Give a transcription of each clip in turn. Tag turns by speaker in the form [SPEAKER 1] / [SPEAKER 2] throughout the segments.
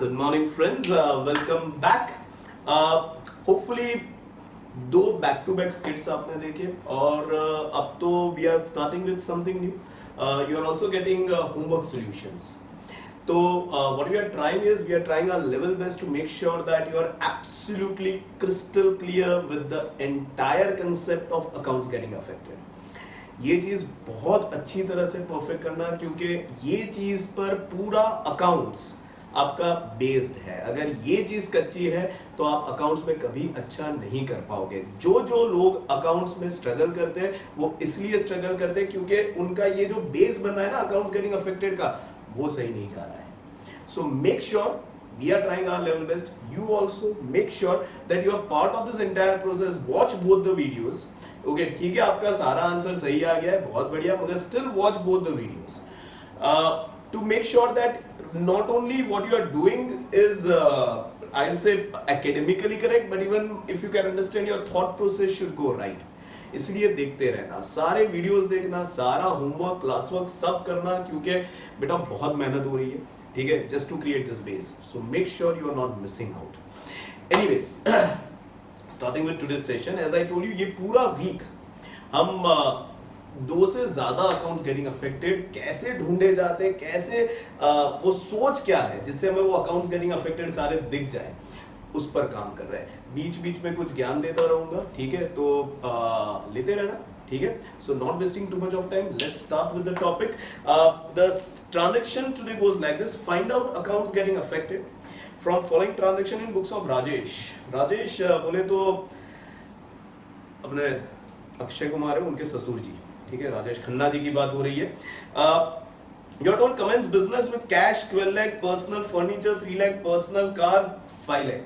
[SPEAKER 1] Good morning, friends. Welcome back. Hopefully दो back to back skits आपने देखे और अब तो we are starting with something new. You are also getting homework solutions. So what we are trying is we are trying our level best to make sure that you are absolutely crystal clear with the entire concept of accounts getting affected. ये चीज बहुत अच्छी तरह से perfect करना, क्योंकि ये चीज पर पूरा अकाउंट्स आपका बेस्ड है. अगर ये चीज कच्ची है तो आप अकाउंट्स में कभी अच्छा नहीं कर पाओगे. जो जो लोग अकाउंट्स में स्ट्रगल करते हैं वो इसलिए स्ट्रगल करते हैं क्योंकि उनका ये जो बेस बन रहा है ना अकाउंट्स गेटिंग अफेक्टेड का, वो सही नहीं जा रहा है. सो make sure we are trying our level best. You also make sure that you are part of this entire process. Watch both the videos. Okay, ठीक है, आपका सारा आंसर सही आ गया है, बहुत बढ़िया, मगर still watch both the videos to make sure that not only what you are doing is I'll say academically correct, but even if you can understand your thought process should go right. इसलिए देखते रहना, सारे videos देखना, सारा homework class work सब करना, क्योंकि बेटा बहुत मेहनत हो रही है. ठीक है, just to create this base. So make sure you are not missing out. Anyways, starting with today's session, as I told you, ये पूरा वीक हम दो से ज्यादा अकाउंट्स गेटिंग अफेक्टेड कैसे ढूंढे जाते हैं, कैसे वो सोच क्या है जिससे हमें वो अकाउंट्स गेटिंग अफेक्टेड सारे दिख जाए, उस पर काम कर रहे हैं. बीच बीच में कुछ ज्ञान देता रहूंगा, ठीक है, तो लेते रहना. ठीक है, so not wasting too much of time, let's start with the topic. The transaction today goes like this. Find out accounts getting affected from following transaction in books of Rajesh. Rajesh बोले तो अपने अक्षय कुमार है, उनके ससुर जी. ठीक है, राजेश खन्ना जी की बात हो रही है. You are told commence business with cash 12 lakh, personal furniture 3 lakh, personal car 5 lakh.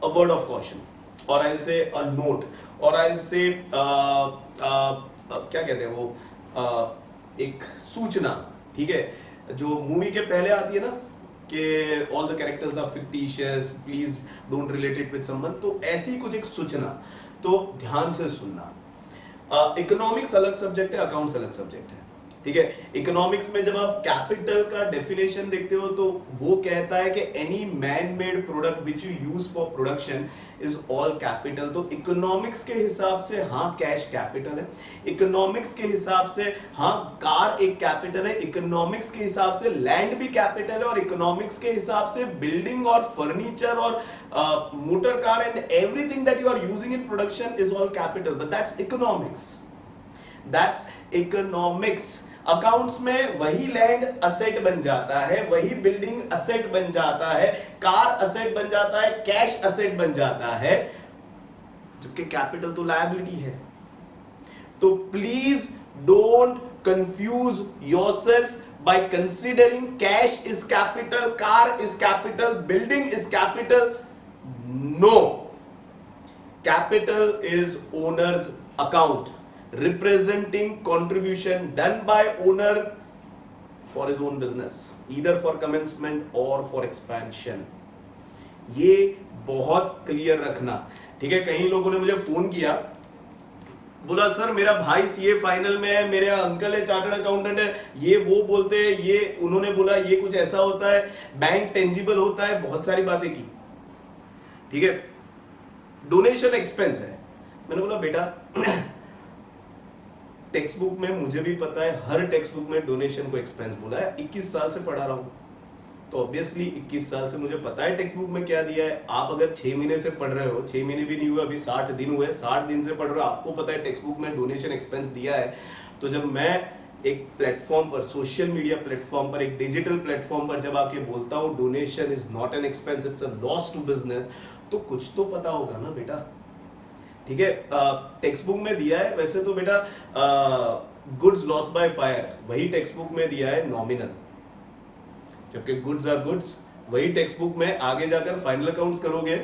[SPEAKER 1] A word of caution, or I'll say a note, और I'll say क्या कहते हैं वो, एक सूचना. ठीक है, जो मूवी के पहले आती है ना कि all the characters are fictitious, please don't relate it with someone, तो ऐसी कुछ एक सूचना, तो ध्यान से सुनना. इकोनॉमिक्स अलग सब्जेक्ट है, अकाउंट्स अलग सब्जेक्ट है. ठीक है, इकोनॉमिक्स में जब आप कैपिटल का डेफिनेशन देखते हो तो वो कहता है कि any man made product which you use for production is all capital. तो इकोनॉमिक्स के हिसाब से हाँ कैश कैपिटल है, इकोनॉमिक्स के हिसाब से हाँ कार एक कैपिटल है, इकोनॉमिक्स के हिसाब से लैंड भी कैपिटल है, और इकोनॉमिक्स के हिसाब से बिल्डिंग और फर्नीचर और motor car and everything that you are using in production is all capital. But that's economics, that's economics. Accounts में वही लैंड असेट बन जाता है, वही बिल्डिंग असेट बन जाता है, कार असेट बन जाता है, कैश असेट बन जाता है, जबकि कैपिटल तो लायबिलिटी है. तो please don't confuse yourself by considering cash is capital, car is capital, building is capital. No, capital is owner's account, representing contribution done by owner for his own business, either for commencement or for expansion. ये बहुत clear रखना. ठीक है, कई लोगों ने मुझे phone किया, बोला सर मेरा भाई सीए फाइनल में है, मेरे अंकल है चार्टर्ड अकाउंटेंट है, ये वो बोलते हैं, ये उन्होंने बोला ये कुछ ऐसा होता है, बैंक टेंजिबल होता है, बहुत सारी बातें की. ठीक है, डोनेशन एक्सपेंस है. मैंने बोला बेटा टेक्स्ट बुक में मुझे भी पता है, हर टेक्स्ट बुक में डोनेशन को एक्सपेंस बोला है. 21 साल से पढ़ा रहा हूं, तो ऑब्वियसली 21 साल से मुझे पता है टेक्स्ट बुक में क्या दिया है. आप अगर 6 महीने से पढ़ रहे हो, 6 महीने भी नहीं हुए, अभी 60 दिन हुए, 60 दिन से पढ़ रहे हो, आपको पता है टेक्स्ट बुक में डोनेशन एक्सपेंस दिया है. तो जब मैं एक प्लेटफॉर्म पर, सोशल मीडिया प्लेटफॉर्म पर, एक डिजिटल प्लेटफॉर्म पर जब आके बोलता हूँ donation is not an expense, it's a loss to business, तो कुछ तो पता होगा ना बेटा. ठीक है, टेक्स्ट बुक में दिया है, वैसे तो बेटा गुड्स लॉस बाय फायर वही टेक्स्ट बुक में दिया है नॉमिनल, जबकि गुड्स आर गुड्स वही टेक्स्ट बुक में आगे जाकर फाइनल अकाउंट्स करोगे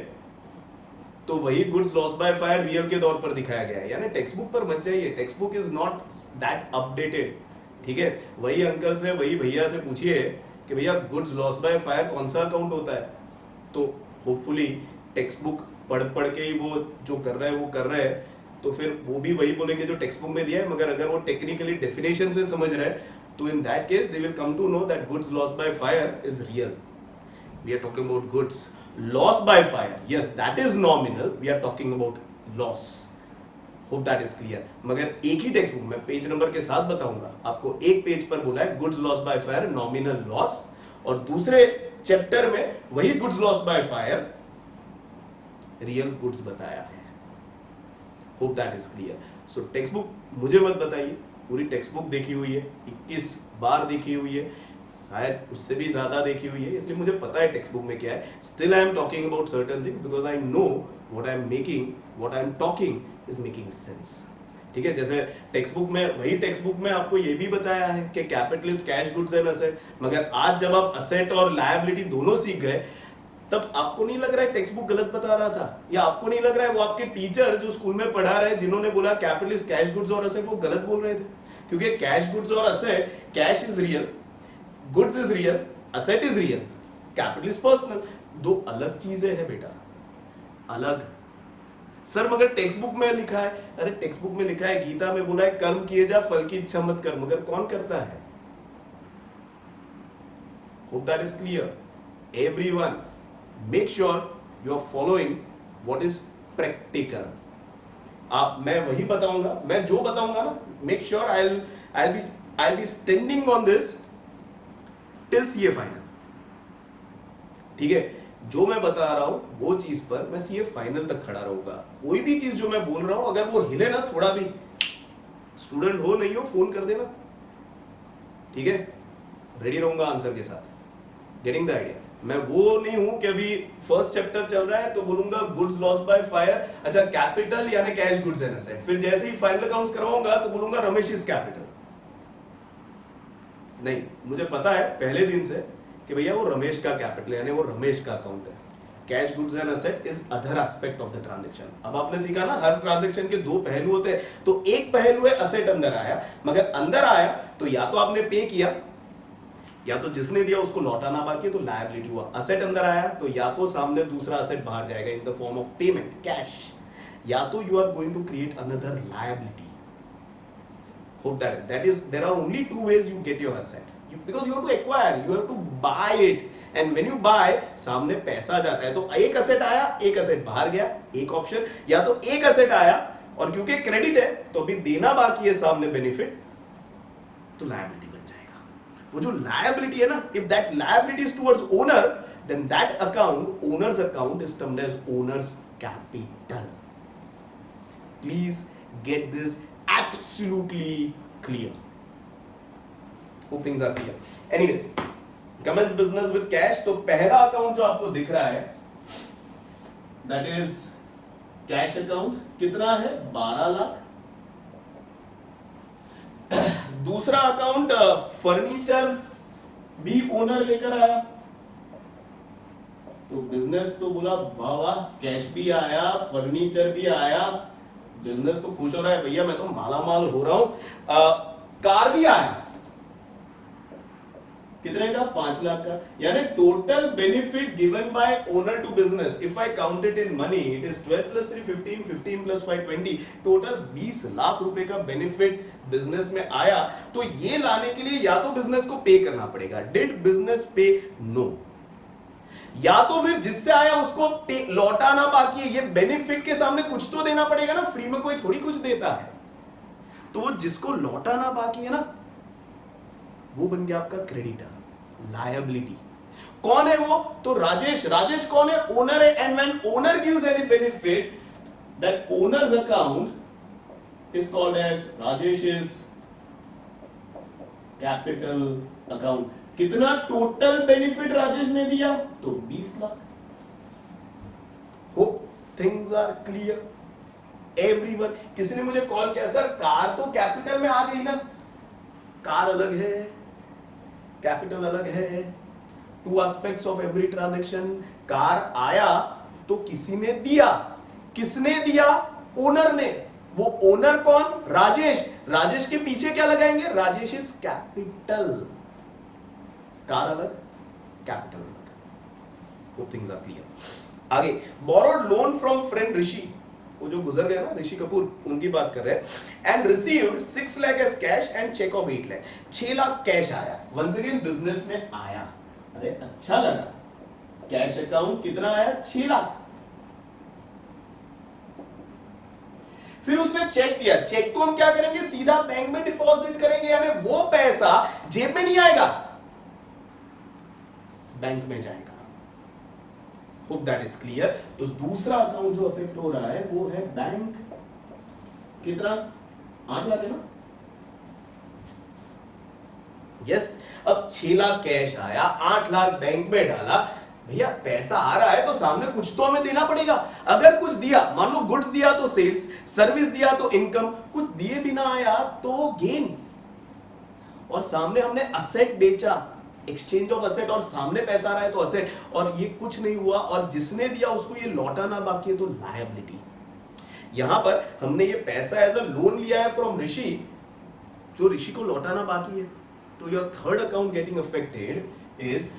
[SPEAKER 1] तो वही goods loss by fire real के तौर पर दिखाया गया है. यानी टेक्स्ट बुक पर मत जाइए, text book is not that updated. ठीक है, वही अंकल से, वही भैया से पूछिए कि भैया गुड्स लॉस बाय फायर कौन सा अकाउंट होता है, तो होपफुली टेक्स्ट बुक पढ़ पढ़ के ही वो जो कर रहे हैं वो कर रहे हैं, तो फिर वो भी वही बोलेंगे जो टेक्स्ट बुक में दिया है. मगर अगर वो टेक्निकली डेफिनेशन से समझ रहे हैं तो in that case they will come to know that goods lost by fire is real. We are talking about goods lost by fire. Yes, that is nominal. We are talking about loss. Hope that is clear. मगर एक ही text book में page number के साथ बताऊंगा आपको. एक page पर बोला है goods loss by fire nominal loss, और दूसरे चैप्टर में वही goods loss by fire real goods बताया है. Hope that is clear. So text book मुझे मत बताइए, पूरी टेक्स्ट बुक देखी हुई है, 21 बार देखी हुई है, शायद उससे भी ज्यादा देखी हुई है, इसलिए मुझे पता है टेक्स्ट बुक में क्या है. Still I am talking about certain things because I know what I am making, what I am talking is making sense. ठीक है, जैसे टेक्स्ट बुक में, वही टेक्स्ट बुक में आपको ये भी बताया है कि capital is cash goods and asset. मगर आज जब आप असेट और लायबिलिटी दोनों सीख गए, तब आपको नहीं लग रहा है टेक्स्ट बुक गलत बता रहा था, या आपको नहीं लग रहा है वो आपके टीचर जो स्कूल में पढ़ा रहे हैं जिन्होंने बोला कैपिटल इज कैश गुड्स और असेट, वो गलत बोल रहे थे. क्योंकि कैश गुड्स और asset, cash is real, goods is real, asset is real, capital is personal. दो अलग चीजें हैं बेटा, अलग. सर मगर टेक्स्ट बुक में लिखा है, अरे टेक्स्ट बुक में लिखा है, गीता में बोला है कर्म किए जा फल की इच्छा मत कर, मगर कौन करता है? Hope that is clear. Everyone make sure you are following what is practical. आप, मैं वही बताऊंगा, मैं जो बताऊंगा ना, make sure I be standing on this till CA final. ठीक है, जो मैं बता रहा हूं वो चीज पर मैं सीए फाइनल तक खड़ा रहूंगा. कोई भी चीज जो मैं बोल रहा हूं अगर वो हिले ना थोड़ा भी, स्टूडेंट हो नहीं हो फोन कर देना. ठीक है, रेडी रहूंगा आंसर के साथ. Getting the idea. मैं वो नहीं हूं कि अभी फर्स्ट चैप्टर चल रहा है तो बोलूंगा गुड्स लॉस बाय फायर, अच्छा कैपिटल यानी कैश गुड्स एंड असेट, फिर जैसे ही फाइनल अकाउंट्स करवाऊंगा तो बोलूंगा रमेश इज कैपिटल. नहीं, मुझे पता है पहले दिन से कि भैया वो रमेश का कैपिटल यानी वो रमेश का अकाउंट है. Cash goods and asset is other aspect of the transaction. अब आपने सीखा ना हर ट्रांजैक्शन के दो पहलू होते हैं, तो एक पहलू है असेट अंदर आया, मगर अंदर आया तो या तो आपने पे किया, या तो जिसने दिया उसको लौटाना बाकी है तो लायबिलिटी हुआ. असेट अंदर आया तो या तो सामने दूसरा असेट बाहर जाएगा in the form of payment cash, या तो you are going to create another liability. Hope that is there are only two ways you get your asset. Because you have to acquire, you have to buy it, and when you buy, सामने पैसा जाता है. तो एक asset आया, एक asset बाहर गया, एक ऑप्शन. या तो एक असेट आया और क्योंकि क्रेडिट है तो अभी देना बाकी है सामने बेनिफिट, तो लायबिलिटी बन जाएगा. वो जो लायबिलिटी है ना, if that liability is towards owner, then that account, owner's account is termed as owner's capital. Please get this absolutely clear. Hope things are clear. Anyways, commence business with cash. तो पहला account जो आपको दिख रहा है that is cash account, कितना है? 12 लाख. दूसरा अकाउंट फर्नीचर भी ओनर लेकर आया, तो बिजनेस तो बोला वाह वाह, कैश भी आया, फर्नीचर भी आया, बिजनेस तो खुश हो रहा है, भैया मैं तो मालामाल हो रहा हूं. कार भी आया, कितने का? 5 लाख का. यानी total benefit given by owner to business, if I count it in money, it is 12 plus 3 15, 15 plus 5 20, total 20 lakh रुपए का बेनिफिट बिजनेस में आया. तो ये लाने के लिए या तो बिजनेस को पे करना पड़ेगा. डिड बिजनेस पे? नो. या तो फिर जिससे आया उसको पे लौटाना बाकी है. ये बेनिफिट के सामने कुछ तो देना पड़ेगा ना, फ्री में कोई थोड़ी कुछ देता है. तो वो जिसको लौटाना बाकी है ना, वो बन गया आपका क्रेडिटर, लायबिलिटी. कौन है वो? तो राजेश. राजेश कौन है? ओनर है. And when owner gives any benefit, that owner's account is called as Rajesh is capital account. कितना टोटल बेनिफिट राजेश ने दिया? तो 20 लाख. Hope things are clear everyone. किसी ने मुझे कॉल किया, सर कार तो कैपिटल में आ गई ना. कार अलग है, कैपिटल अलग है. Two aspects of every transaction. Car आया तो किसी ने दिया. किसने दिया? ओनर ने. वो ओनर कौन? राजेश. राजेश के पीछे क्या लगाएंगे? Rajesh is capital. कार अलग, कैपिटल अलग. Hope things are clear. आगे, borrowed loan from friend Rishi. वो जो गुजर गया ना ऋषि कपूर, उनकी बात कर रहे हैं। And received 6 lakh as cash and cheque of 8 lakh. 6 lakh cash आया, वंस अगेन बिजनेस में आया, अरे अच्छा लगा, कैश अकाउंट कितना आया, 6 लाख। फिर उसने चेक दिया, चेक को हम क्या करेंगे, सीधा बैंक में डिपॉजिट करेंगे, यानी वो पैसा जेब में नहीं आएगा, बैंक में जाएगा। Hope that is clear. तो दूसरा अकाउंट जो अफेक्ट हो रहा है वो है बैंक, कितना, 8 लाख है ना, यस। अब 6 लाख कैश आया, 8 लाख बैंक में डाला, भैया पैसा आ रहा है तो सामने कुछ तो हमें देना पड़ेगा। अगर कुछ दिया, मान लो गुड्स दिया तो सेल्स, सर्विस दिया तो इनकम, कुछ दिए बिना आया तो गेन। और सामने हमने असेट बेचा, एक्सचेंज ऑफ असेट, और सामने पैसा आ रहा है तो असेट, और ये कुछ नहीं हुआ और जिसने दिया उसको ये लौटाना बाकी है तो लायबिलिटी। यहां पर हमने ये पैसा एज अ लोन लिया है फ्रॉम ऋषि, जो ऋषि को लौटाना बाकी है। तो your third account getting affected is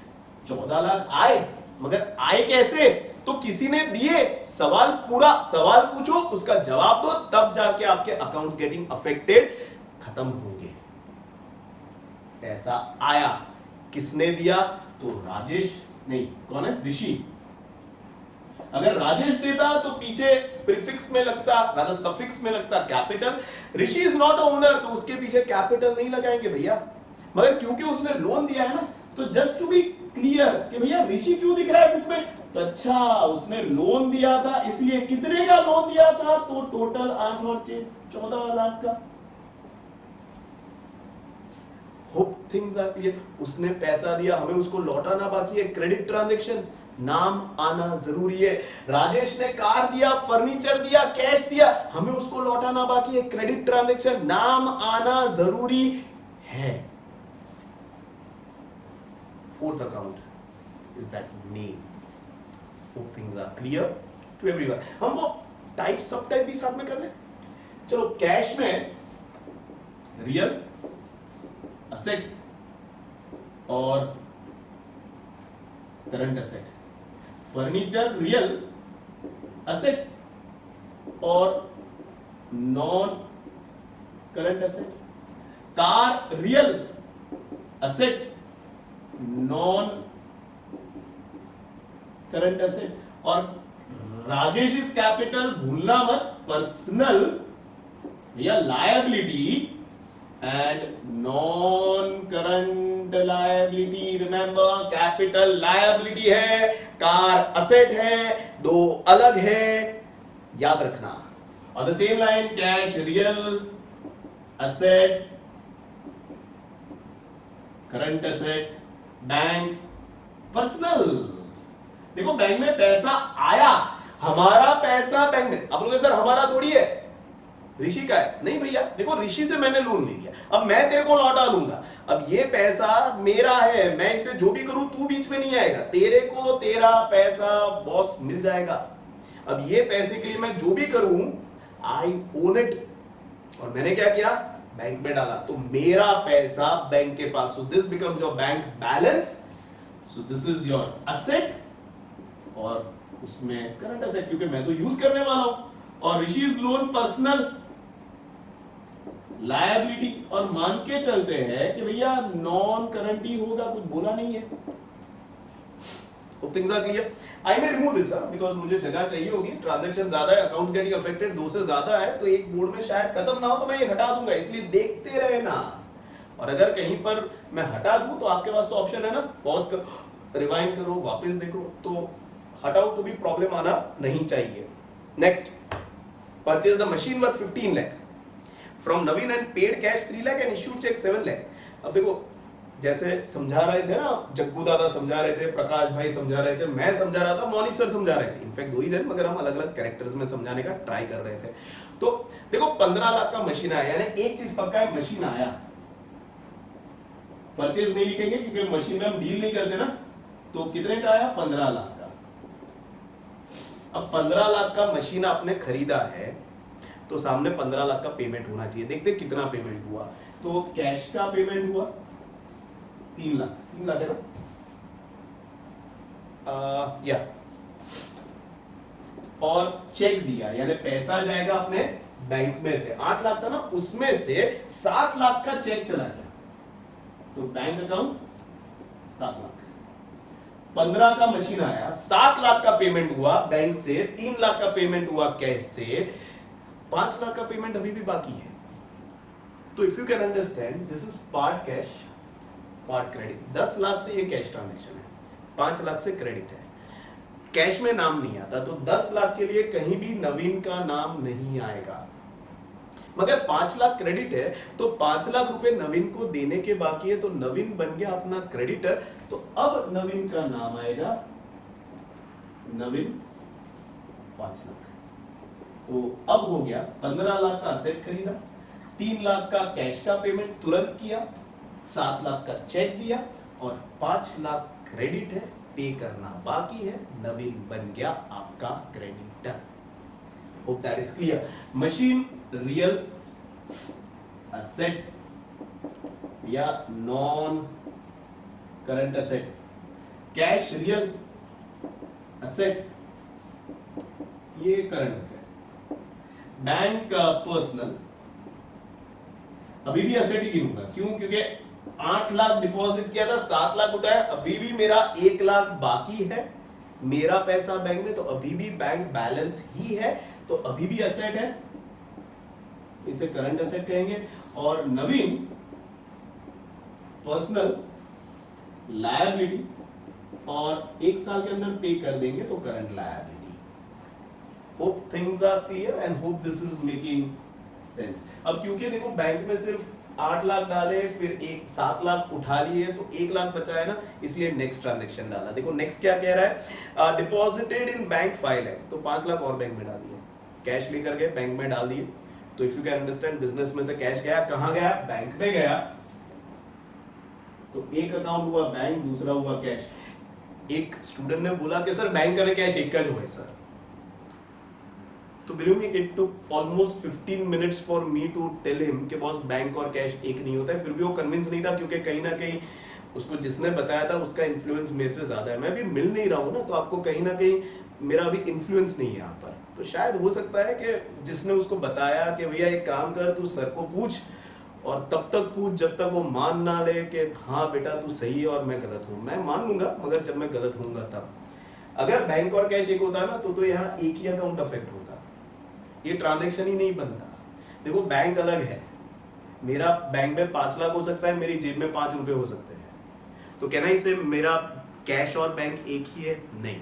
[SPEAKER 1] 14 lakh आए, मगर आए कैसे, तो किसी ने दिए। सवाल पूरा, सवाल पूछो उसका जवाब दो, तब जाके आपके अकाउंट्स गेटिंग अफेक्टेड खत्म होंगे। पैसा आया, किसने दिया, तो राजेश, नहीं कौन है, ऋषि। अगर राजेश देता तो पीछे प्रीफिक्स में लगता, रादर सफिक्स में लगता capital. Rishi is not owner, तो उसके पीछे कैपिटल नहीं लगाएंगे भैया, मगर क्योंकि उसने लोन दिया है ना, तो जस्ट टू बी क्लियर कि भैया ऋषि क्यों दिख रहा है बुक में, तो अच्छा उसने लोन दिया था, इसलिए कितने का लोन दिया था, तो टोटल 8 और 14 लाख का। Hope things are clear. उसने पैसा दिया, हमें उसको लौटाना बाकी है, क्रेडिट ट्रांजैक्शन, नाम आना जरूरी है। राजेश ने कार दिया, फर्नीचर दिया, कैश दिया, हमें उसको लौटाना बाकी है, क्रेडिट ट्रांजैक्शन, नाम आना जरूरी है। Fourth account is that name. Hope things are clear to everyone. हम वो टाइप सब टाइप भी साथ में कर ले। चलो, कैश में रियल असेट और current asset, furniture real asset और non current asset, car real asset non current asset, और राजेश इज कैपिटल भूलना मत, पर्सनल या liability and non current liability. Remember, capital liability है, कार असेट है, दो अलग है, याद रखना। और the same line, cash real asset, current asset, bank personal. देखो, बैंक में पैसा आया, हमारा पैसा बैंक में, आप लोग सर हमारा थोड़ी है, ऋषि का है, नहीं भैया। देखो, ऋषि से मैंने लोन ले लिया, अब मैं तेरे को लौटा दूंगा, अब ये पैसा मेरा है, मैं इसे जो भी करूं तू बीच में नहीं आएगा, तेरे को तेरा पैसा बॉस मिल जाएगा। अब ये पैसे के लिए मैं जो भी करूं, आई ओन इट, और मैंने क्या किया, बैंक में डाला, तो मेरा पैसा बैंक के पास। So this becomes your bank balance, so this is your asset, और उसमें करंट असेट, क्योंकि मैं तो यूज करने वाला हूं, और ऋषि इज लोन पर्सनल लायबिलिटी, और मान के चलते हैं कि भैया नॉन करंट ही होगा, कुछ बोला नहीं है। Hope things are clear. I may remove this because मुझे जगह चाहिए होगी, ट्रांजैक्शन ज्यादा है, अकाउंट्स गेटिंग अफेक्टेड 2 से ज्यादा है, तो एक बोर्ड में शायद खत्म ना हो, तो मैं ये हटा दूंगा, इसलिए देखते रहना। और अगर कहीं पर मैं हटा दूं तो आपके पास तो ऑप्शन है ना, पॉज करो, रिवाइंड करो, वापस देखो, तो हटाओ तो भी प्रॉब्लम आना नहीं चाहिए। Next, purchase the machine worth 15 lakh from Naveen and paid cash 3 lakh and issued cheque 7 lakh. अब देखो, जैसे समझा रहे थे ना, जग्गू दादा समझा रहे थे, प्रकाश भाई समझा रहे थे, मैं समझा रहा था, मौनी सर समझा रहे थे, इनफैक्ट दो ही जन, मगर हम अलग अलग कैरेक्टर्स में समझाने का ट्राई कर रहे थे। तो देखो, 15 लाख का मशीन आया, यानी एक चीज पक्का है, मशीन आया। परचेज नहीं लिखेंगे क्योंकि मशीन में हम डील नहीं करते ना, तो कितने का आया, 15 लाख का। अब 15 लाख का मशीन आपने खरीदा है, तो सामने 15 लाख का पेमेंट होना चाहिए। देखते कितना पेमेंट हुआ, तो कैश का पेमेंट हुआ 3 लाख है ना, या और चेक दिया, यानी पैसा जाएगा अपने बैंक में से 8 लाख था ना, उसमें से 7 लाख का चेक चला गया, तो बैंक अकाउंट 7 लाख। 15 का मशीन आया, 7 लाख का पेमेंट हुआ बैंक से, 3 लाख का पेमेंट हुआ कैश से, 5 लाख का पेमेंट अभी भी बाकी है। तो if you can understand, this is part cash part credit. 10 lakh से ये कैश ट्रांजेक्शन है, 5 लाख से क्रेडिट है, कैश में नाम नहीं आता, तो 10 लाख के लिए कहीं भी नवीन का नाम नहीं आएगा। मगर 5 लाख क्रेडिट है, तो 5 लाख रुपए नवीन को देने के बाकी है, तो नवीन बन गया अपना क्रेडिटर, तो अब नवीन का नाम आएगा नवीन 5 लाख। तो अब हो गया 15 लाख का असेट खरीदा, 3 लाख का कैश का पेमेंट तुरंत किया, 7 लाख का चेक दिया और 5 लाख क्रेडिट है, पे करना बाकी है, नवीन बन गया आपका creditor. Hope that is clear. Machine real asset या non current asset, cash real asset, ये करंट असेट, बैंक पर्सनल अभी भी असेट ही गिनूंगा, क्यों? क्योंकि 8 लाख डिपॉजिट किया था, 7 लाख उठाया, अभी भी मेरा 1 लाख बाकी है, मेरा पैसा बैंक में, तो अभी भी बैंक बैलेंस ही है, तो अभी भी असेट है, तो इसे करंट असेट कहेंगे। और नवीन पर्सनल लायबिलिटी, और 1 साल के अंदर पे कर देंगे तो current liability. Hope things are clear and hope this is making sense. अब क्योंकि देखो बैंक में सिर्फ 8 लाख डाले, फिर 7 लाख उठा लिए, तो 1 लाख बचा है ना, इसलिए नेक्स्ट ट्रांजैक्शन डाला। देखो नेक्स्ट क्या कह रहा है, डिपॉजिटेड इन बैंक 5 लाख, तो 5 लाख और बैंक में डाल दिए, कैश लेकर गए बैंक में डाल दिए। तो if you can understand, business में से कैश गया, कहां गया? बैंक में गया, तो एक अकाउंट हुआ बैंक, दूसरा हुआ कैश। एक स्टूडेंट ने बोला कि सर बैंक और कैश एक का जो है सर, तो believe me it took almost 15 minutes for me to tell him कि बॉस बैंक और कैश एक नहीं होता है। फिर भी वो कन्विंस नहीं था, क्योंकि कहीं ना कहीं उसको जिसने बताया था उसका इन्फ्लुएंस मेरे से ज्यादा है। मैं भी मिल नहीं रहा हूँ ना, तो आपको कहीं ना कहीं मेरा अभी इन्फ्लुएंस नहीं है यहाँ पर। तो शायद हो सकता है कि जिसने उसको बताया कि भैया एक काम कर, तू सर को पूछ, और तब तक पूछ जब तक वो मान ना ले कि हाँ बेटा तू सही है और मैं गलत हूँ। मैं मान लूंगा, मगर जब मैं गलत हूँगा तब। अगर बैंक और कैश एक होता है ना, तो यहाँ एक ही अकाउंट अफेक्ट होता, ये ट्रांजैक्शन ही नहीं बनता। देखो बैंक अलग है, मेरा बैंक में 5 लाख हो सकता है, मेरी जेब में 5 रुपए हो सकते हैं, तो कहना इसे मेरा कैश और बैंक एक ही है? नहीं।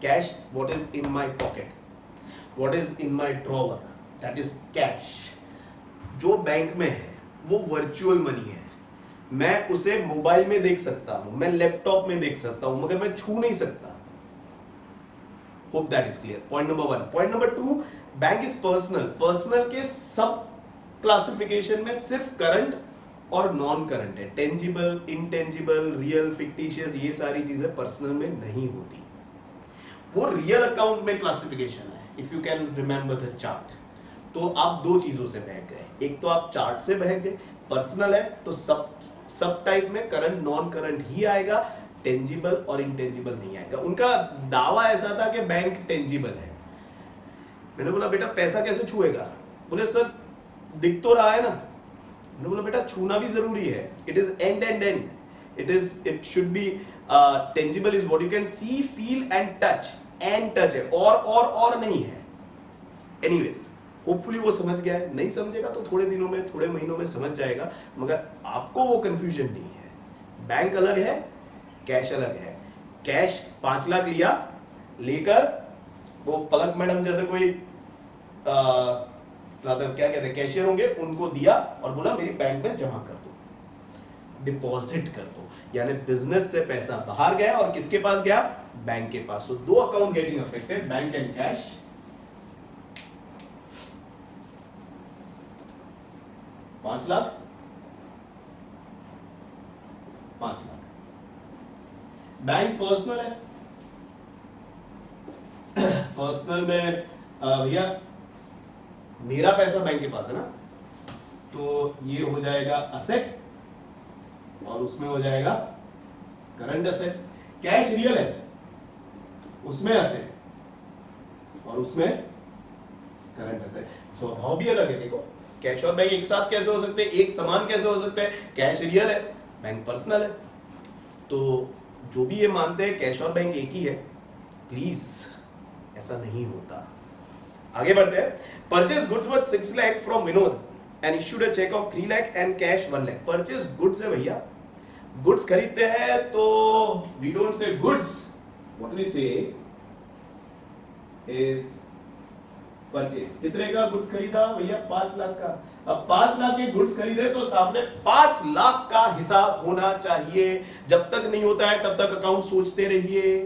[SPEAKER 1] Cash, what is in my pocket, what is in my drawer, that is cash. जो बैंक में है वो वर्चुअल मनी है, मैं उसे मोबाइल में देख सकता हूं, मैं लैपटॉप में देख सकता हूं, मगर मैं छू नहीं सकता। Hope that is clear. Point number 1। Point number 2, bank is personal. Personal के सब क्लासिफिकेशन में सिर्फ करंट और नॉन करंट है। टेंजिबल, इंटेंजिबल, रियल, फिक्टिशियस, ये सारी चीजें पर्सनल में नहीं होती। वो रियल अकाउंट में क्लासिफिकेशन है। If you can remember the chart, तो आप दो चीजों से बहक गए। एक तो आप चार्ट से बहक गए, पर्सनल है तो सब टाइप में करंट नॉन करंट ही आएगा, टेंजिबल और इंटेंजिबल नहीं आएगा। उनका दावा ऐसा था कि बैंक टेंजिबल है। मैंने बोला बेटा पैसा कैसे छुएगा? बोले सर दिख तो रहा है ना। मैंने बोला बेटा छूना भी जरूरी है, it is and it should be tangible is what you can see, feel and touch है, और नहीं है। एनीवेज, होपफुली वो समझ गया है। नहीं समझेगा तो थोड़े दिनों में, थोड़े महीनों में समझ जाएगा, मगर आपको वो कंफ्यूजन नहीं है। बैंक अलग है, कैश अलग है। कैश 5 लाख लिया, लेकर वो पलक मैडम जैसे कोई क्या कहते हैं कैशियर होंगे, उनको दिया और बोला मेरी बैंक में जमा कर दो, डिपॉजिट कर दो। यानी बिजनेस से पैसा बाहर गया और किसके पास गया? बैंक के पास। तो दो account getting affected, bank and cash. पांच लाख 5 लाख। बैंक पर्सनल है, पर्सनल में भैया मेरा पैसा बैंक के पास है ना, तो ये हो जाएगा असेट और उसमें हो जाएगा करंट असेट। कैश रियल है, उसमें असेट, और उसमें करंट एसेट। स्वभाव भी अलग है। देखो कैश और बैंक एक साथ कैसे हो सकते हैं, एक समान कैसे हो सकते हैं? कैश रियल है, बैंक पर्सनल है। तो जो भी ये मानते हैं कैश और बैंक एक ही है, प्लीज ऐसा नहीं होता। आगे बढ़ते हैं। Purchase goods worth 6 lakh from Vinod and issued a cheque of 3 lakh and cash 1 lakh. Purchase goods है भैया, गुड्स खरीदते हैं तो we don't say goods, what we say is purchase. कितने का गुड्स खरीदा भैया? 5 लाख का। अब 5 लाख के गुड्स खरीदे तो सामने 5 लाख का हिसाब होना चाहिए। जब तक नहीं होता है तब तक अकाउंट सोचते रहिए।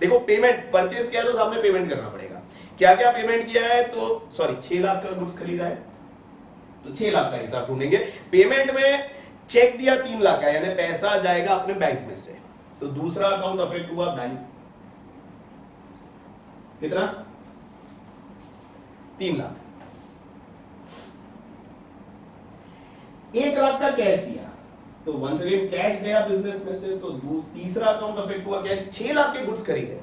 [SPEAKER 1] देखो पेमेंट, परचेज किया तो सामने पेमेंट करना पड़ेगा। क्या क्या पेमेंट किया है? तो सॉरी 6 लाख का गुड्स खरीदा है तो 6 लाख का हिसाब ढूंढेंगे। पेमेंट में चेक दिया 3 लाख का, यानी पैसा जाएगा अपने बैंक में से, तो दूसरा अकाउंट अफेक्ट हुआ बैंक। कितना? 3 लाख। 1 लाख का कैश दिया तो वंस अगेन कैश गया बिजनेस में से, तो तीसरा अकाउंट अफेक्ट हुआ कैश। 6 लाख के गुड्स खरीदे,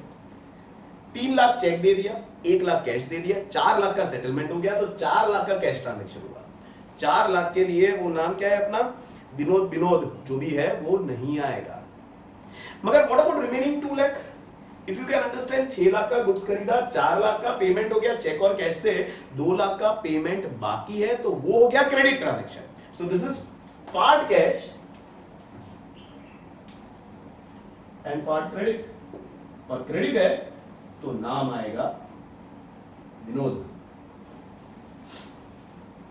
[SPEAKER 1] 3 लाख चेक दे दिया, 1 लाख कैश दे दिया, 4 लाख का सेटलमेंट हो गया, तो 4 लाख का कैश ट्रांजैक्शन हुआ। 4 लाख के लिए वो नाम क्या है अपना? विनोद। विनोद जो भी है वो नहीं आएगा। मगर what about remaining 2 lakh? If you can understand, 6 lakh का गुड्स खरीदा, 4 लाख का पेमेंट हो गया चेक और कैश से, 2 लाख का पेमेंट बाकी है, तो वो हो गया credit transaction. So this is part cash and part credit, और क्रेडिट है तो नाम आएगा विनोद।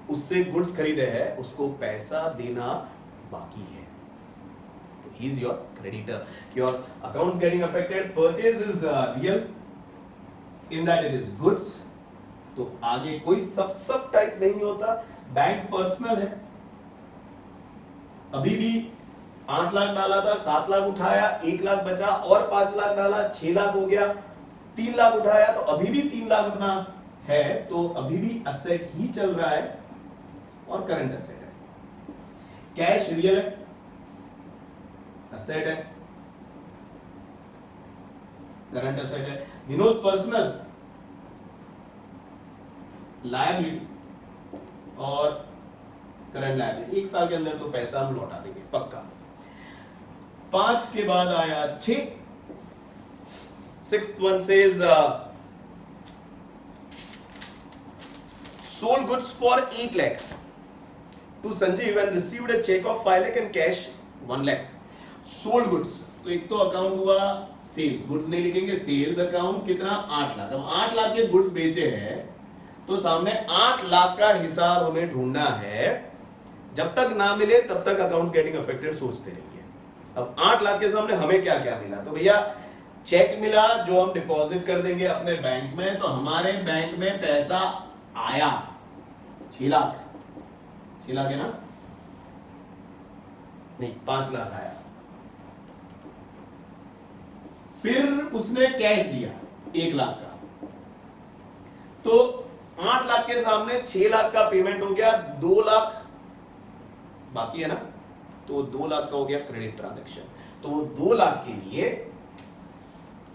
[SPEAKER 1] उससे गुड्स खरीदे हैं, उसको पैसा देना बाकी है, तो he is your creditor. Your accounts getting affected. Purchase is real in that it is goods, तो आगे कोई सब टाइप नहीं होता। बैंक पर्सनल है, अभी भी 8 लाख डाला था, 7 लाख उठाया, 1 लाख बचा, और 5 लाख डाला, 6 लाख हो गया, 3 लाख उठाया, तो अभी भी 3 लाख उठना है, तो अभी भी असेट ही चल रहा है और करंट असेट है। कैश रियल है, असेट है, करंट असेट है। विनोद पर्सनल, लायबिलिटी और करंट लायबिलिटी। 1 साल के अंदर तो पैसा हम लौटा देंगे पक्का। 5 के बाद आया 6। Sixth one says sold goods for 8 lakh to Sanjeev and received a check of 5 lakh and cash 1 lakh. Sold goods, तो एक तो अकाउंट हुआ सेल्स, गुड्स नहीं लिखेंगे, सेल्स अकाउंट कितना? 8 लाख। अब 8 लाख के गुड्स बेचे हैं तो सामने 8 लाख का हिसाब हमें ढूंढना है। जब तक ना मिले तब तक अकाउंट्स गेटिंग अफेक्टेड सोचते रहिए। अब 8 लाख के सामने हमें क्या क्या मिला? तो भैया चेक मिला जो हम डिपॉजिट कर देंगे अपने बैंक में, तो हमारे बैंक में पैसा आया 6 लाख। 6 लाख है ना? नहीं, 5 लाख आया। फिर उसने कैश दिया 1 लाख का, तो 8 लाख के सामने 6 लाख का पेमेंट हो गया, 2 लाख बाकी है ना, तो 2 लाख का हो गया क्रेडिट ट्रांजैक्शन। तो 2 लाख के लिए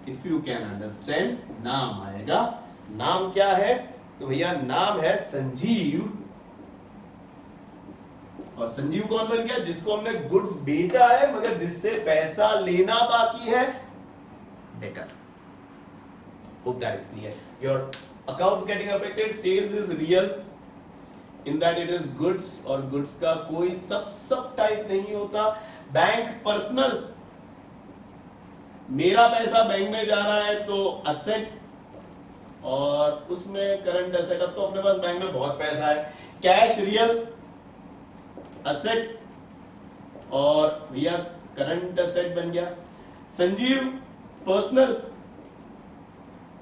[SPEAKER 1] इफ यू कैन अंडरस्टैंड नाम आएगा। नाम क्या है? तो भैया नाम है संजीव, और संजीव कौन बन गया? जिसको हमने गुड्स बेचा है मगर जिससे पैसा लेना बाकी है, debtor. Hope that is clear. Your accounts getting affected, sales is real in that it is goods, और गुड्स का कोई सब टाइप नहीं होता। बैंक पर्सनल, मेरा पैसा बैंक में जा रहा है तो असेट, और उसमें करंट असेट। अब तो अपने पास बैंक में बहुत पैसा है। कैश रियल, असेट, और भैया करंट असेट बन गया। संजीव पर्सनल,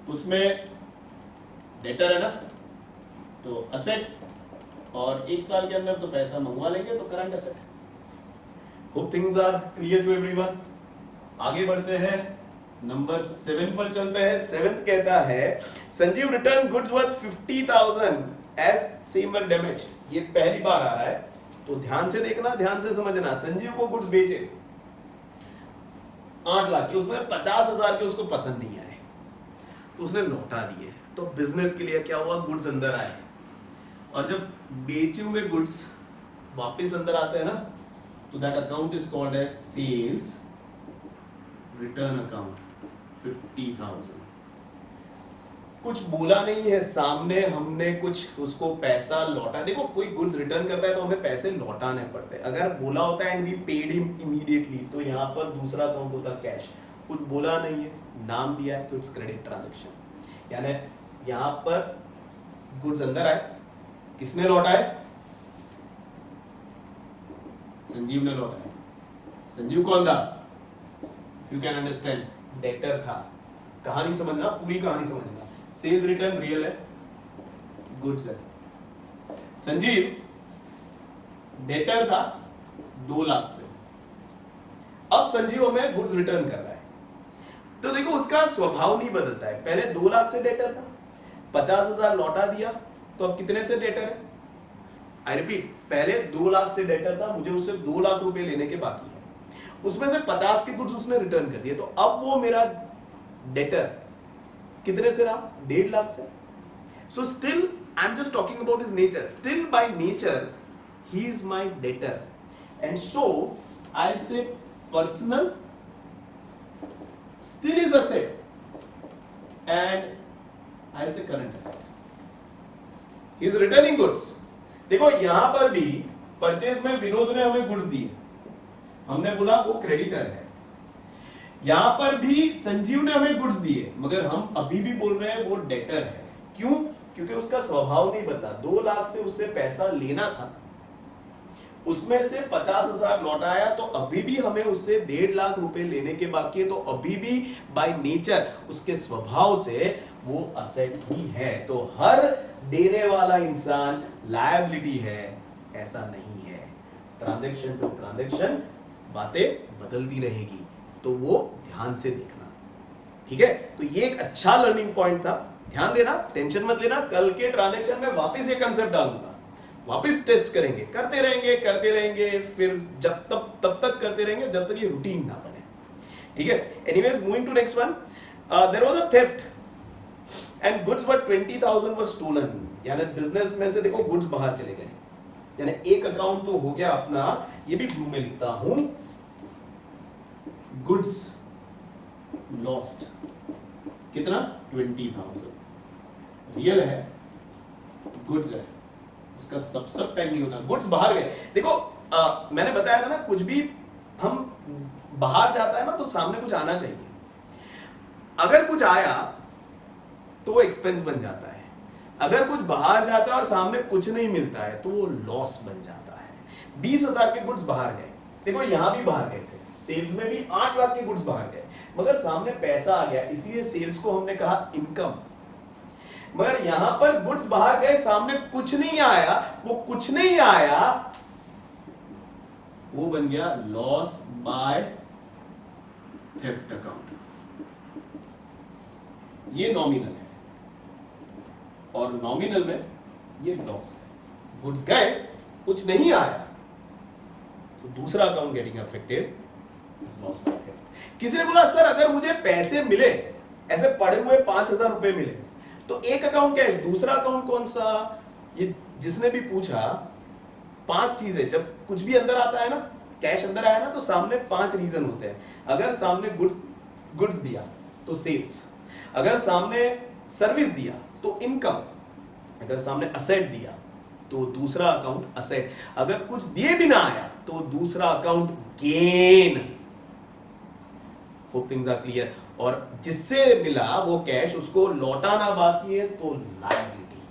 [SPEAKER 1] उसमें डेटर है ना, तो असेट, और 1 साल के अंदर तो पैसा मंगवा लेंगे तो current asset. Hope things are clear to everyone. आगे बढ़ते हैं, नंबर 7 पर चलते हैं। 7th कहता है Sanjeev return goods worth 50,000 as same were damaged. ये पहली बार आ रहा है तो ध्यान से देखना, ध्यान से समझना। संजीव को गुड्स बेचे 8 लाख के, उसमें 50,000 के उसको पसंद नहीं आए तो उसने लौटा दिए। तो बिजनेस के लिए क्या हुआ, गुड्स अंदर आए, और जब बेचे हुए गुड्स वापस अंदर आते हैं ना, तो that account is called as sales return account 50,000। कुछ बोला नहीं है सामने, हमने कुछ उसको पैसा लौटा। देखो कोई गुड्स रिटर्न करता है तो हमें पैसे लौटाने पड़ते हैं। अगर बोला होता है and we paid him immediately, तो यहाँ पर दूसरा अकाउंट होता कैश। कुछ बोला नहीं है, नाम दिया है, तो इट्स क्रेडिट ट्रांजैक्शन। यानी यहाँ पर गुड्स अंदर आए, किसने लौटाए, संजीव ने लौटाए। संजीव कौन था, यू कैन अंडरस्टैंड, डेटर था। कहानी समझना, पूरी कहानी समझना। सेल्स रिटर्न रियल है, गुड्स है। संजीव डेटर था 2 लाख से, अब संजीव हमें गुड्स रिटर्न कर रहा है। तो देखो उसका स्वभाव नहीं बदलता है। पहले 2 लाख से डेटर था, 50,000 लौटा दिया, तो अब कितने से डेटर है। आई रिपीट, पहले 2 लाख से डेटर था, मुझे उससे 2 लाख रुपए लेने के बाकी है, उसमें से 50 के गुड्स उसने रिटर्न कर दिए, तो अब वो मेरा डेटर कितने से रहा, 1.5 लाख से। So still I am just talking about his nature, still by nature he is my debtor, and so I will say personal still is asset and I'll say current asset. He is returning goods. देखो यहां पर भी purchase में विनोद ने हमें goods दिए, हमने बोला वो क्रेडिटर है। यहां पर भी संजीव ने हमें गुड्स दिए, मगर हम अभी भी बोल रहे हैं वो डेटर है। क्यों, क्योंकि उसका स्वभाव नहीं बदला। 2 लाख से उससे पैसा लेना था, उसमें से 50,000 लौटाया, तो अभी भी हमें उससे 1.5 लाख रुपए लेने के बाकी है, तो अभी भी बाय नेचर उसके स्वभाव से वो असेट ही है। तो हर देने वाला इंसान लायबिलिटी है, ऐसा नहीं है। ट्रांजैक्शन टू ट्रांजैक्शन बातें बदलती रहेगी, तो वो ध्यान से देखना, ठीक है। तो ये एक अच्छा लर्निंग पॉइंट था, ध्यान देना, टेंशन मत लेना। कल के ट्रांजैक्शन में वापस ये कंसेप्ट डालूंगा, वापस टेस्ट करेंगे, करते रहेंगे, फिर तब तक करते रहेंगे जब तक ये रूटीन ना बने, ठीक है। Anyways, moving to next one. There was a theft and goods were 20,000 were stolen. यानी बिजनेस में से देखो गुड्स बाहर चले गए, यानी एक अकाउंट तो हो गया अपना, ये भी ब्लू में लिखता हूं, गुड्स लॉस्ट कितना, 20,000 रियल है, गुड्स है, उसका सब टाइम नहीं होता। गुड्स बाहर गए, देखो मैंने बताया था ना, कुछ भी हम बाहर जाता है ना, तो सामने कुछ आना चाहिए। अगर कुछ आया तो वो एक्सपेंस बन जाता है, अगर कुछ बाहर जाता है और सामने कुछ नहीं मिलता है तो वो लॉस बन जाता है। 20,000 के गुड्स बाहर गए, देखो यहां भी बाहर गए थे, सेल्स में भी 8 लाख के गुड्स बाहर गए, मगर सामने पैसा आ गया, इसलिए सेल्स को हमने कहा इनकम। मगर यहां पर गुड्स बाहर गए, सामने कुछ नहीं आया, वो कुछ नहीं आया, वो बन गया लॉस बाय थेफ्ट अकाउंट। ये नॉमिनल है, और नॉमिनल में ये लॉस है। गुड्स गए, कुछ नहीं आया, तो दूसरा account getting affected, loss by theft. किसी ने बोला सर अगर मुझे पैसे मिले, ऐसे पड़े हुए 5,000 रुपए मिले, तो एक अकाउंट क्या है, दूसरा अकाउंट कौन सा। ये जिसने भी पूछा, 5 चीजें, जब कुछ भी अंदर आता है ना, कैश अंदर आया ना, तो सामने 5 रीजन होते हैं। अगर सामने गुड्स दिया तो सेल्स, अगर सामने सर्विस दिया तो इनकम, अगर सामने असेट दिया तो दूसरा अकाउंट असेट, अगर कुछ दिए भी ना आया तो दूसरा account gain. Hope things are clear. और जिससे मिला वो कैश, उसको लौटाना बाकी है, तो liability.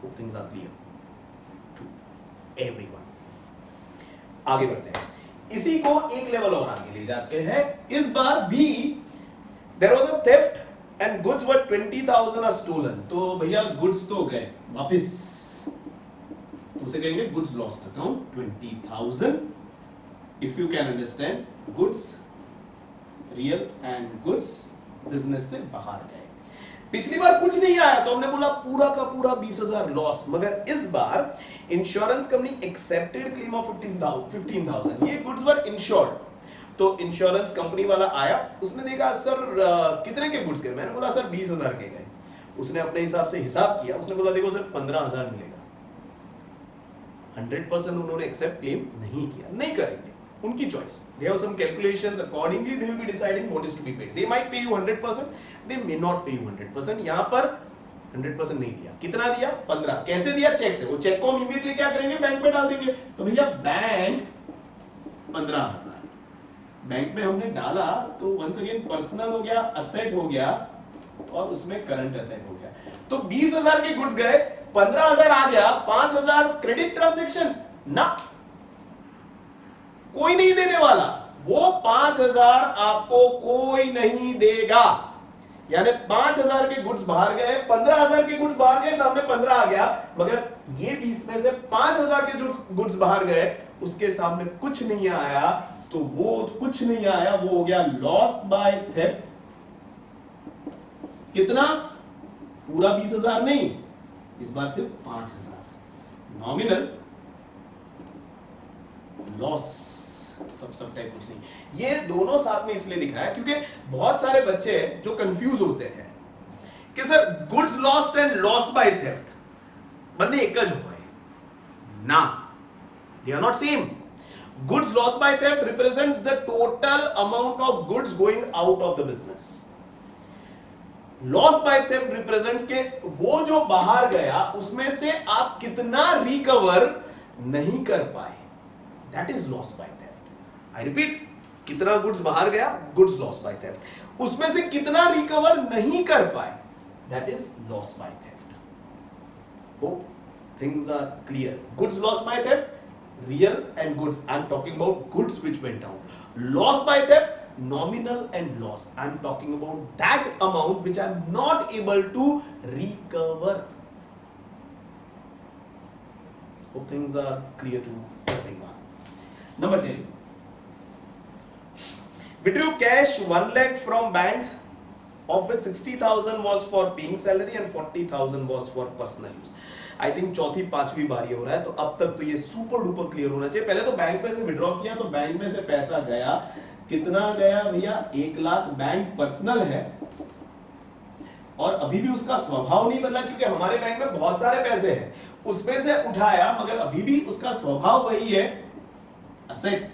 [SPEAKER 1] Hope things are clear to everyone. आगे बढ़ते हैं, इसी को एक लेवल और आगे ले जाते हैं। इस बार भी there was a theft and goods were 20,000 are stolen. तो भैया गुड्स तो गए वापस, उसे कहेंगे goods lost account 20,000। If you can understand, goods real and goods business से बाहर गए। पिछली बार कुछ नहीं आया तो हमने बोला पूरा का पूरा 20,000 लॉस, मगर इस बार insurance company accepted claim of 15,000। ये गुड्स वर इंश्योर्ड, तो इंश्योरेंस कंपनी वाला आया, उसने देखा सर कितने के गुड्स गए, मैंने बोला सर 20,000 के गए। उसने अपने हिसाब से हिसाब किया, उसने बोला देखो सर 15,000 मिलेगा। 100% उन्होंने एक्सेप्ट क्लेम नहीं किया, नहीं करेंगे, उनकी choice. They have some calculations, accordingly they will be deciding what is to be paid. They might pay you 100%, they may not pay you 100%। यहां पर 100% नहीं दिया, कितना दिया 15। कैसे दिया? चेक से। वो चेक को हम इमीडिएटली क्या करेंगे, बैंक में डाल देंगे। तो भैया बैंक 15,000 बैंक में हमने डाला, तो वंस अगेन पर्सनल हो गया, असेट हो गया, और उसमें करंट असेट हो गया। तो 20,000 के गुड्स गए, 15,000 आ गया, 5,000 क्रेडिट ट्रांजैक्शन ना, कोई नहीं देने वाला। वो 5,000 आपको कोई नहीं देगा। यानी 5,000 के गुड्स बाहर गए, 15,000 के गुड्स बाहर गए, सामने 15 आ गया, मगर ये 20 में से 5,000 के गुड्स बाहर गए, उसके सामने कुछ नहीं आया। तो वो कुछ नहीं आया, वो हो गया लॉस बाय थेफ्ट। कितना? पूरा 20,000 नहीं, इस बार सिर्फ 5,000 नॉमिनल लॉस। सब टाइप कुछ नहीं। ये दोनों साथ में इसलिए दिख रहा है क्योंकि बहुत सारे बच्चे जो कंफ्यूज होते हैं कि sir goods lost and loss by theft बन्ने एक ज होय ना, they are not same. Goods loss by theft represents the total amount of goods going out of the business. Loss by theft represents के वो जो बाहर गया उसमें से आप कितना रिकवर नहीं कर पाए, that is loss by theft. I repeat, कितना गुड्स बाहर गया, गुड्स लॉस बाय थेफ्ट, उसमें से कितना रिकवर नहीं कर पाए, that is loss by theft. Hope things are clear. Goods loss by theft, real and goods. I'm talking about goods which went down. Loss by theft, nominal and loss. I'm talking about that amount which I'm not able to recover. Hope things are clear to everyone. Number 10. Withdrew cash 1 lakh from bank, of which 60,000 was for paying salary and 40,000 was for personal use. I think चौथी पांचवी बारी हो रहा है, तो अब तक तो ये सुपर डुपर क्लियर होना चाहिए। पहले तो बैंक में से विड्रॉ किया, तो बैंक में से पैसा गया, कितना गया भैया 1 लाख। बैंक पर्सनल है और अभी भी उसका स्वभाव नहीं बदला, क्योंकि हमारे बैंक में बहुत सारे पैसे हैं, उसमें से उठाया, मगर अभी भी उसका स्वभाव वही है, असेट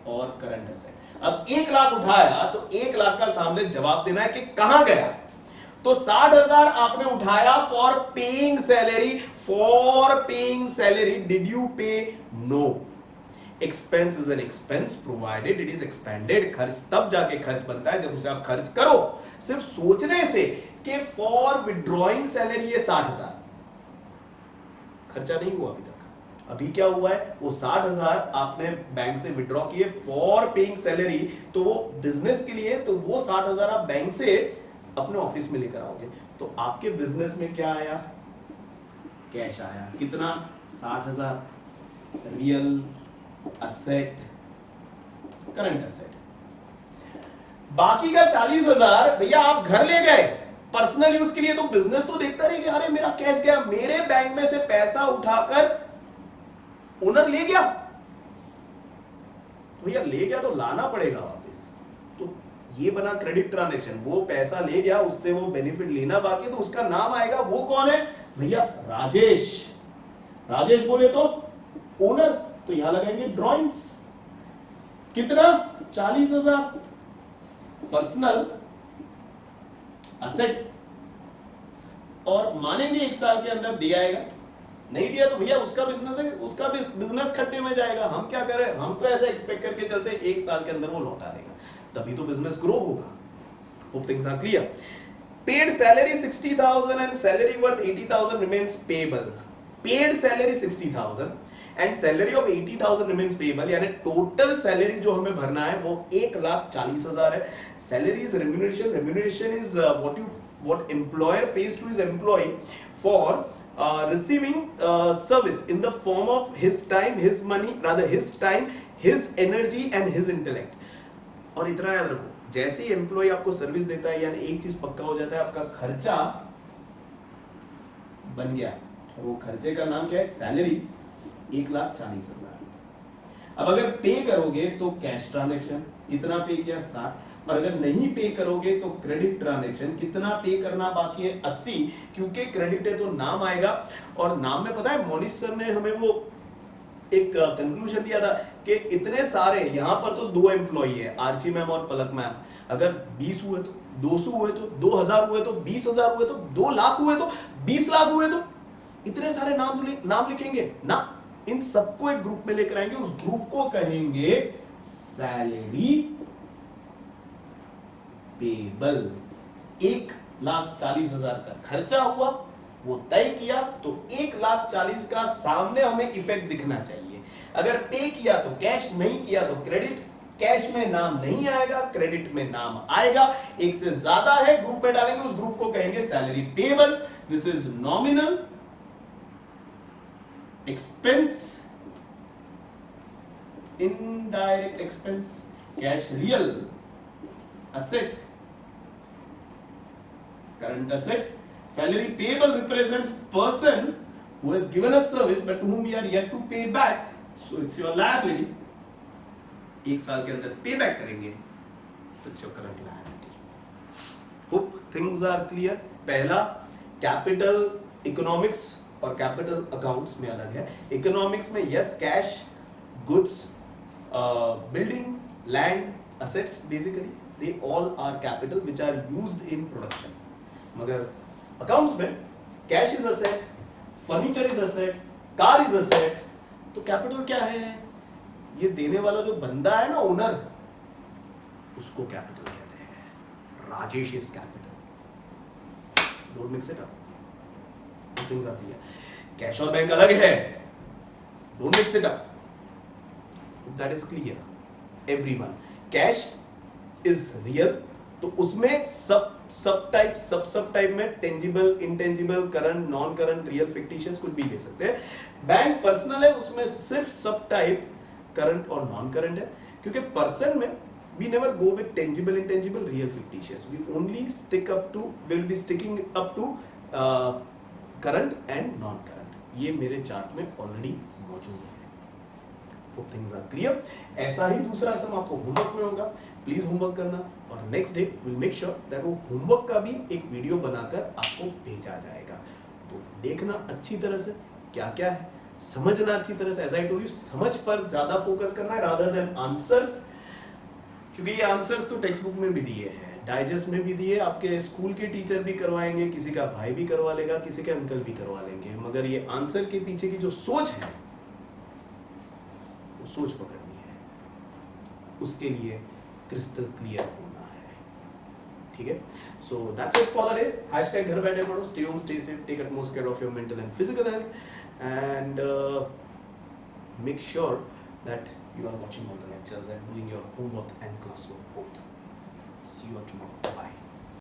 [SPEAKER 1] और करंट असेट। अब 1 लाख उठाया तो 1 लाख का सामने जवाब देना है कि कहां गया। तो 60,000 आपने उठाया for paying salary. For paying salary, did you pay? No. Expense is an expense provided it is expended. खर्च तब जाके खर्च बनता है जब उसे आप खर्च करो। सिर्फ सोचने से कि फॉर विड्रॉइंग सैलरी ये 60,000 खर्चा नहीं हुआ अभी तक। अभी क्या हुआ है, वो 60,000 आपने बैंक से विड्रॉ किए फॉर पेइंग सैलरी, तो वो बिजनेस के लिए, तो वो 60,000 आप बैंक से अपने ऑफिस में लेकर आओगे, तो आपके बिजनेस में क्या आया, कैश आया। कितना? 60,000 रियल असेट, करंट असेट। बाकी का 40,000 भैया आप घर ले गए पर्सनल यूज के लिए, तो बिजनेस तो देखता रहे कि अरे मेरा कैश गया, मेरे बैंक में से पैसा उठाकर ओनर ले गया, तो भैया ले गया तो लाना पड़ेगा वापस। तो ये बना क्रेडिट ट्रांजैक्शन। वो पैसा ले गया, उससे वो बेनिफिट लेना बाकी है, तो उसका नाम आएगा। वो कौन है भैया? राजेश। राजेश बोले तो ओनर, तो यहां लगाएंगे ड्रॉइंग्स। कितना? 40,000 पर्सनल असेट, और मानेंगे 1 साल के अंदर दिया आएगा। नहीं दिया तो भैया उसका बिजनेस है, उसका बिजनेस खड्डे में जाएगा। हम क्या करें, हम तो ऐसा एक्सपेक्ट करके चलते 1 साल के अंदर वो लौटा देगा, तभी तो बिजनेस ग्रो होगा। Hope things are clear. Paid salary 60,000 and salary worth 80,000 remains payable. Paid salary 60,000 and salary of 80,000 remains payable, यानी टोटल सैलरी जो हमें भरना है वो 1,40,000 है। Salary is remuneration. Remuneration is what employer pays to his employee for receiving service in the form of his time, his money, rather his time, his energy and his intellect. और इतना याद रखो, जैसे ही एम्प्लॉय आपको service देता है, यानी एक चीज पक्का हो जाता है, आपका खर्चा बन गया, और वो खर्चे का नाम क्या है? सैलरी 1,40,000। अब अगर पे करोगे तो कैश ट्रांजैक्शन, कितना पे किया 60, और अगर नहीं पे करोगे तो क्रेडिट ट्रांजैक्शन, कितना पे करना बाकी है 80, क्योंकि क्रेडिट है तो नाम आएगा। और नाम में पता है मोनिश सर ने हमें वो एक कंक्लूजन दिया था कि इतने सारे, यहां पर तो 2 एम्प्लॉई है, आर्ची मैम और पलक मैम, अगर 20 हुए तो 200 हुए तो 2000 हुए तो 20,000 हुए तो 2 लाख हुए तो 20 लाख हुए तो इतने सारे नाम लिखेंगे ना, इन सबको एक ग्रुप में लेकर आएंगे, उस ग्रुप को कहेंगे सैलरी पेबल। 1,40,000 का खर्चा हुआ, वो तय किया, तो 1,40,000 का सामने हमें इफेक्ट दिखना चाहिए। अगर पे किया तो कैश, नहीं किया तो क्रेडिट, कैश में नाम नहीं आएगा, क्रेडिट में नाम आएगा, एक से ज्यादा है ग्रुप में डालेंगे, उस ग्रुप को कहेंगे salary payable. This is nominal expense, indirect expense, cash real asset, current asset. Salary payable represents person who has given us service but to whom we are yet to pay back, so it's your liability. एक साल के अंदर पे back करेंगे तो it's your current liability. Hope things are clear. पहला capital economics और capital accounts में अलग है। इकोनॉमिक्स में yes cash, goods, building, land, assets basically they all are capital which are used in production, मगर accounts में cash is asset, furniture is asset, car is asset, तो capital क्या है? ये देने वाला जो बंदा है ना, ओनर, उसको capital कहते हैं। Rajesh is capital. Don't mix it up. Things are clear. Cash और बैंक अलग है. Don't mix it up. That is clear. Everyone. Cash is real, तो उसमें सब टाइप में tangible, intangible, current, non current, real, fictitious कुछ भी ले सकते हैं। बैंक पर्सनल है, उसमें सिर्फ सब टाइप करंट और नॉन करंट है, क्योंकि पर्सन में we never go with tangible, intangible, real, fictitious, we only will be sticking up to current and non current. ये मेरे चार्ट में ऑलरेडी मौजूद है। Hope things are clear. ऐसा ही दूसरा सम आपको होमवर्क में होगा, प्लीज होमवर्क करना, और next day will make sure that वो होमवर्क का भी एक वीडियो बनाकर आपको भेजा जाएगा। तो देखना अच्छी तरह से क्या क्या है, समझना अच्छी तरह से। एज आई टोल्ड यू, समझ पर ज्यादा फोकस करना है रादर देन आंसर्स, क्योंकि ये आंसर्स तो टेक्स्ट बुक में भी दिए हैं, डाइजेस्ट में भी दिए, आपके स्कूल के टीचर भी करवाएंगे, किसी का भाई भी करवा लेगा, किसी के अंकल भी करवा लेंगे, मगर ये आंसर के पीछे की जो सोच है, सोच पकड़नी है, उसके लिए क्रिस्टल क्लियर होना है। ठीक है, so that's it for the day. Hashtag घर बैठे पढ़ो, stay home, stay safe, take utmost care of your mental and physical health, and make sure that you are watching all the lectures and doing your homework and classwork both. See you tomorrow. Bye.